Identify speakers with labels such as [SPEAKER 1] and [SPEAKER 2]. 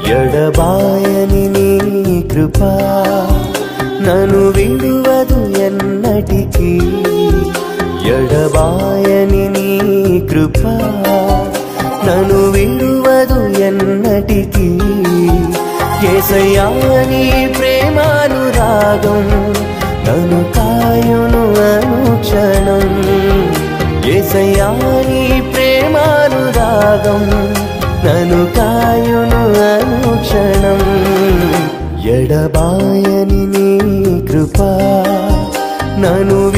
[SPEAKER 1] ఎడబాయని నీ కృప నన్ను విడువదు ఎన్నటికీ. ఎడబాయని నీ కృప నన్ను విడువదు ఎన్నటికీ. యేసయ్యా నీ ప్రేమానురాగం నన్ను కాయును అనుక్షణం. యేసయ్యా నీ ప్రేమానురాగం నన్ను కాయును అనుక్షణం. ఎడబాయని నీ కృప నన్ను